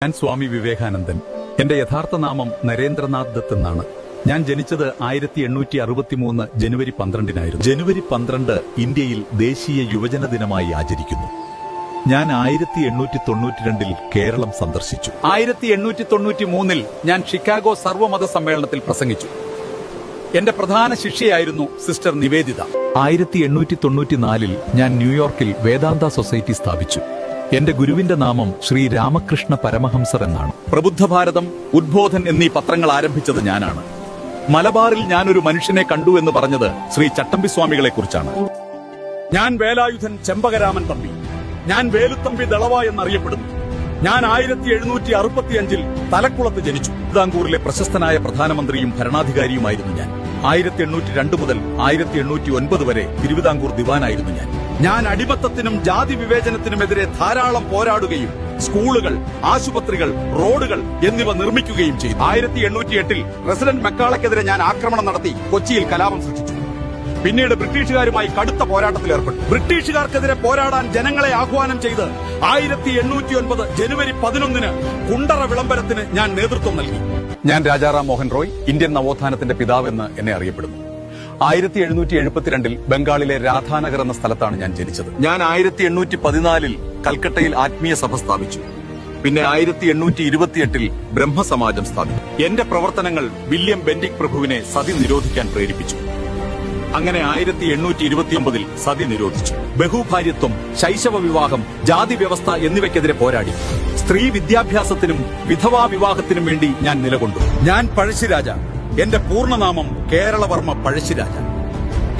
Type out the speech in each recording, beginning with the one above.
ഞാൻ സ്വാമി വിവേകാനന്ദൻ. എന്റെ യഥാർത്ഥ നാമം നരേന്ദ്രനാഥ് ദത്ത് എന്നാണ്. ഞാൻ ജനിച്ചത് 1863 ജനുവരി 12-നായിരുന്നു. ജനുവരി 12 ഇന്ത്യയിൽ ദേശീയ യുവജന ദിനമായി ആചരിക്കുന്നു. ഞാൻ 1892 കേരളം സന്ദർശിച്ചു. 1893 ഞാൻ ഷിക്കാഗോ സർവമത സമ്മേളനത്തിൽ പ്രസംഗിച്ചു. എന്റെ പ്രധാന ശിഷ്യയായിരുന്നു സിസ്റ്റർ നിവേദിത. 1894 ഞാൻ ന്യൂയോർക്കിൽ വേദാന്ത സൊസൈറ്റി സ്ഥാപിച്ചു. എന്റെ ഗുരുവിന്റെ നാമം ശ്രീ രാമകൃഷ്ണ പരമഹംസർ എന്നാണ്. പ്രബുദ്ധ ഭാരതം, ഉദ്ബോധൻ എന്നീ പത്രങ്ങൾ ആരംഭിച്ചത് ഞാനാണ്. മലബാറിൽ ഞാനൊരു മനുഷ്യനെ കണ്ടു എന്ന് പറഞ്ഞത് ശ്രീ ചട്ടമ്പി സ്വാമികളെ കുറിച്ചാണ്. ഞാൻ വേലായുധൻ ചെമ്പകരാമൻ തമ്പി. ഞാൻ വേലുത്തമ്പി ദളവ എന്നറിയപ്പെടുന്നു. ഞാൻ 1765 തലക്കുളത്ത് ജനിച്ചു. തിരുവിതാംകൂറിലെ പ്രശസ്തനായ പ്രധാനമന്ത്രിയും ഭരണാധികാരിയുമായിരുന്നു ഞാൻ. 1802 മുതൽ 1809 വരെ തിരുവിതാംകൂർ ദിവാനായിരുന്നു ഞാൻ. ഞാൻ അടിമത്തത്തിനും ജാതി വിവേചനത്തിനുമെതിരെ ധാരാളം പോരാടുകയും സ്കൂളുകൾ, ആശുപത്രികൾ, റോഡുകൾ എന്നിവ നിർമ്മിക്കുകയും ചെയ്തു. 1808 പ്രസിഡന്റ് മെക്കാളയ്ക്കെതിരെ ഞാൻ ആക്രമണം നടത്തി കൊച്ചിയിൽ കലാപം സൃഷ്ടിച്ചു. പിന്നീട് ബ്രിട്ടീഷുകാരുമായി കടുത്ത പോരാട്ടത്തിൽ ഏർപ്പെട്ടു. ബ്രിട്ടീഷുകാർക്കെതിരെ പോരാടാൻ ജനങ്ങളെ ആഹ്വാനം ചെയ്ത് 1889 ജനുവരി 11 കുണ്ടറ വിളംബരത്തിന് ഞാൻ നേതൃത്വം നൽകി. ഞാൻ രാജാറാം മോഹൻ റോയ്, ഇന്ത്യൻ നവോത്ഥാനത്തിന്റെ പിതാവെന്ന് എന്നെ അറിയപ്പെടുന്നു. 1772 ബംഗാളിലെ രാധാനഗർ എന്ന സ്ഥലത്താണ് ഞാൻ ജനിച്ചത്. ഞാൻ 1814 കൽക്കട്ടയിൽ ആത്മീയ സഭ സ്ഥാപിച്ചു. പിന്നെ 1828 ബ്രഹ്മസമാജം സ്ഥാപിച്ചു. എന്റെ പ്രവർത്തനങ്ങൾ വില്യം ബെന്റിക് പ്രഭുവിനെ സതി നിരോധിക്കാൻ പ്രേരിപ്പിച്ചു. അങ്ങനെ 1829 സതി നിരോധിച്ചു. ബഹുഭാര്യത്വം, ശൈശവ വിവാഹം, ജാതി വ്യവസ്ഥ എന്നിവയ്ക്കെതിരെ പോരാടി. സ്ത്രീ വിദ്യാഭ്യാസത്തിനും വിധവാ വിവാഹത്തിനും വേണ്ടി ഞാൻ നിലകൊണ്ടു. ഞാൻ പഴശ്ശിരാജ. എന്റെ പൂർണ്ണനാമം കേരളവർമ്മ പഴശ്ശിരാജ.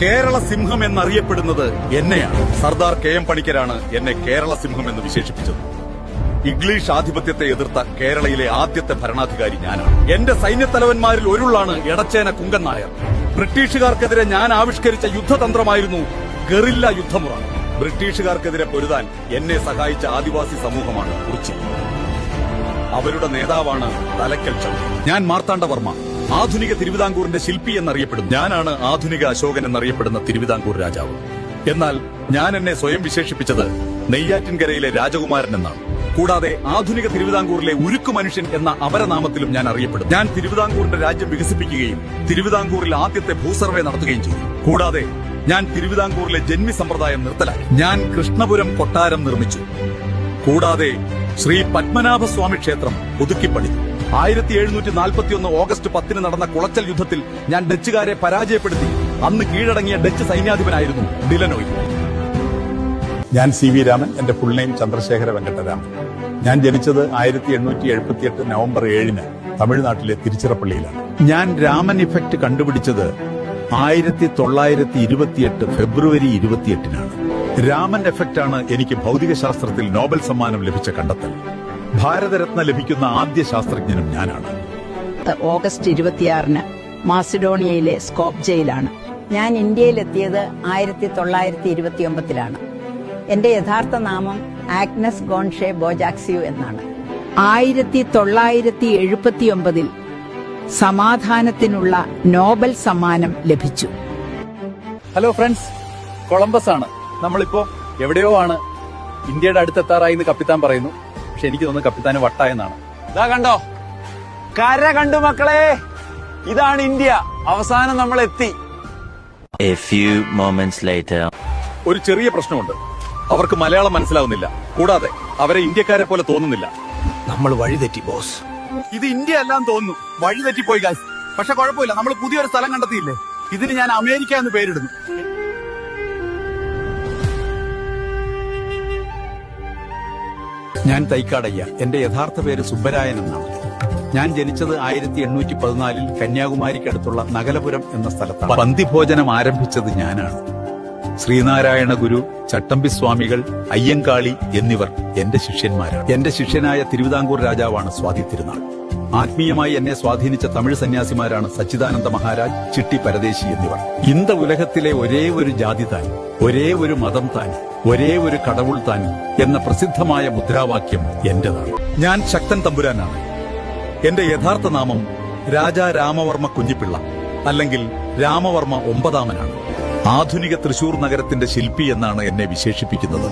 കേരള സിംഹം എന്നറിയപ്പെടുന്നത് എന്നെയാണ്. സർദാർ KM പണിക്കരാണ് എന്നെ കേരള സിംഹം എന്ന് വിശേഷിപ്പിച്ചത്. ഇംഗ്ലീഷ് ആധിപത്യത്തെ എതിർത്ത കേരളയിലെ ആദ്യത്തെ ഭരണാധികാരി ഞാനാണ്. എന്റെ സൈന്യത്തലവന്മാരിൽ ഒരാളാണ് എടച്ചേന കുങ്കൻ നായർ. ബ്രിട്ടീഷുകാർക്കെതിരെ ഞാൻ ആവിഷ്കരിച്ച യുദ്ധതന്ത്രമായിരുന്നു ഗറില്ല യുദ്ധമുറ. ബ്രിട്ടീഷുകാർക്കെതിരെ പൊരുതാൻ എന്നെ സഹായിച്ച ആദിവാസി സമൂഹമാണ് കുറിച്ചി. അവരുടെ നേതാവാണ് തലക്കൽ ചന്ദൻ. ഞാൻ മാർത്താണ്ഡവർമ്മ, ആധുനിക തിരുവിതാംകൂറിന്റെ ശില്പി എന്നറിയപ്പെടുന്നു. ഞാനാണ് ആധുനിക അശോകൻ എന്നറിയപ്പെടുന്ന തിരുവിതാംകൂർ രാജാവ്. എന്നാൽ ഞാൻ എന്നെ സ്വയം വിശേഷിപ്പിച്ചത് നെയ്യാറ്റിൻകരയിലെ രാജകുമാരൻ എന്നാണ്. കൂടാതെ ആധുനിക തിരുവിതാംകൂറിലെ ഉരുക്കു മനുഷ്യൻ എന്ന അപരനാമത്തിലും ഞാൻ അറിയപ്പെടും. ഞാൻ തിരുവിതാംകൂറിന്റെ രാജ്യം വികസിപ്പിക്കുകയും തിരുവിതാംകൂറിൽ ആദ്യത്തെ ഭൂസർവേ നടത്തുകയും ചെയ്തു. കൂടാതെ ഞാൻ തിരുവിതാംകൂറിലെ ജന്മി സമ്പ്രദായം നിർത്തലാക്കി. ഞാൻ കൃഷ്ണപുരം കൊട്ടാരം നിർമ്മിച്ചു. കൂടാതെ ശ്രീ പത്മനാഭസ്വാമി ക്ഷേത്രം പുതുക്കിപ്പണിതു. 1741 ഓഗസ്റ്റ് 10 നടന്ന കുളച്ചൽ യുദ്ധത്തിൽ ഞാൻ ഡച്ചുകാരെ പരാജയപ്പെടുത്തി. അന്ന് കീഴടങ്ങിയ ഡച്ച് സൈന്യാധിപനായിരുന്നു ഡിലനോയ്. ഞാൻ CV രാമൻ. എന്റെ ഫുൾ നെയിം ചന്ദ്രശേഖര വെങ്കട്ടരാമൻ. ഞാൻ ജനിച്ചത് 1878 നവംബർ 7 തമിഴ്നാട്ടിലെ തിരുച്ചിറപ്പള്ളിയിലാണ്. ഞാൻ രാമൻ ഇഫക്റ്റ് കണ്ടുപിടിച്ചത് 1928 ഫെബ്രുവരി 28-നാണ്. രാമൻ എഫക്റ്റാണ് എനിക്ക് ഭൗതികശാസ്ത്രത്തിൽ നോബൽ സമ്മാനം ലഭിച്ച കണ്ടെത്തൽ. ഭാരതരത്ന ലഭിക്കുന്ന ആദ്യ ശാസ്ത്രജ്ഞനും ഞാനാണ്. ഓഗസ്റ്റ് 26 മാസിഡോണിയയിലെ സ്കോപ്ജയിലാണ്. ഞാൻ ഇന്ത്യയിലെത്തിയത് 1929-ലാണ്. എന്റെ യഥാർത്ഥ നാമം ആഗ്നസ് ഗോൺഷെ ബോജാക്സിയു എന്നാണ്. 1979 സമാധാനത്തിനുള്ള നോബൽ സമ്മാനം ലഭിച്ചു. ഹലോ ഫ്രണ്ട്സ്, കൊളംബസ് ആണ്. നമ്മളിപ്പോ എവിടെയോ ആണ്. ഇന്ത്യയുടെ അടുത്തെത്താറായി എന്ന് കപ്പിത്താൻ പറയുന്നു. പക്ഷെ എനിക്ക് തോന്നുന്നു കപ്പിത്താന് വട്ടായെന്നാണ്. ഇതാ കണ്ടോ, കര കണ്ടു മക്കളെ, ഇതാണ് ഇന്ത്യ. അവസാനം നമ്മൾ എത്തി. A few moments later. ഒരു ചെറിയ പ്രശ്നമുണ്ട്. അവർക്ക് മലയാളം മനസ്സിലാവുന്നില്ല. കൂടാതെ അവരെ ഇന്ത്യക്കാരെ പോലെ തോന്നുന്നില്ല. നമ്മൾ വഴിതെറ്റി ബോസ്. ഇത് ഇന്ത്യ അല്ലാന്ന് തോന്നുന്നു. വഴി തെറ്റിപ്പോയി ഗായ്സ്. പക്ഷെ കുഴപ്പമില്ല, നമ്മൾ പുതിയൊരു സ്ഥലം കണ്ടെത്തിയില്ലേ. ഇതിന് ഞാൻ അമേരിക്ക എന്ന് പേരിടുന്നു. ഞാൻ തൈക്കാടയ്യ. എന്റെ യഥാർത്ഥ പേര് സുബ്ബരായൻ എന്നാണ്. ഞാൻ ജനിച്ചത് 1814 കന്യാകുമാരിക്കടുത്തുള്ള നഗലപുരം എന്ന സ്ഥലത്താണ്. പന്തിഭോജനം ആരംഭിച്ചത് ഞാനാണ്. ശ്രീനാരായണ ഗുരു, ചട്ടമ്പി സ്വാമികൾ, അയ്യങ്കാളി എന്നിവർ എന്റെ ശിഷ്യന്മാരാണ്. എന്റെ ശിഷ്യനായ തിരുവിതാംകൂർ രാജാവാണ് സ്വാതി തിരുനാൾ. ആത്മീയമായി എന്നെ സ്വാധീനിച്ച തമിഴ് സന്യാസിമാരാണ് സച്ചിദാനന്ദ മഹാരാജ്, ചിട്ടി പരദേശി എന്നിവർ. ഇന്ത ഉലകത്തിലെ ഒരേ ഒരു ജാതി താൻ, ഒരേ ഒരു മതം താൻ, ഒരേ ഒരു കടവുൾ താൻ എന്ന പ്രസിദ്ധമായ മുദ്രാവാക്യം എന്റേതാണ്. ഞാൻ ശക്തൻ തമ്പുരാനാണ്. എന്റെ യഥാർത്ഥ നാമം രാജാ രാമവർമ്മ കുഞ്ഞിപ്പിള്ള, അല്ലെങ്കിൽ രാമവർമ്മ 9-മനാണ്. ആധുനിക തൃശൂർ നഗരത്തിന്റെ ശില്പി എന്നാണ് എന്നെ വിശേഷിപ്പിക്കുന്നത്.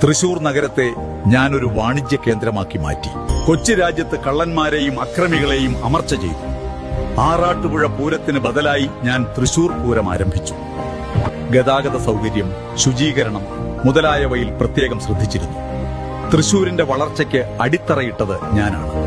തൃശൂർ നഗരത്തെ ഞാനൊരു വാണിജ്യ കേന്ദ്രമാക്കി മാറ്റി. കൊച്ചി രാജ്യത്ത് കള്ളന്മാരെയും അക്രമികളെയും അമർച്ച ചെയ്തു. ആറാട്ടുപുഴ പൂരത്തിന് ബദലായി ഞാൻ തൃശൂർ പൂരം ആരംഭിച്ചു. ഗതാഗത സൗകര്യം, ശുചീകരണം മുതലായവയിൽ പ്രത്യേകം ശ്രദ്ധിച്ചിരുന്നു. തൃശൂരിന്റെ വളർച്ചയ്ക്ക് അടിത്തറയിട്ടത് ഞാനാണ്.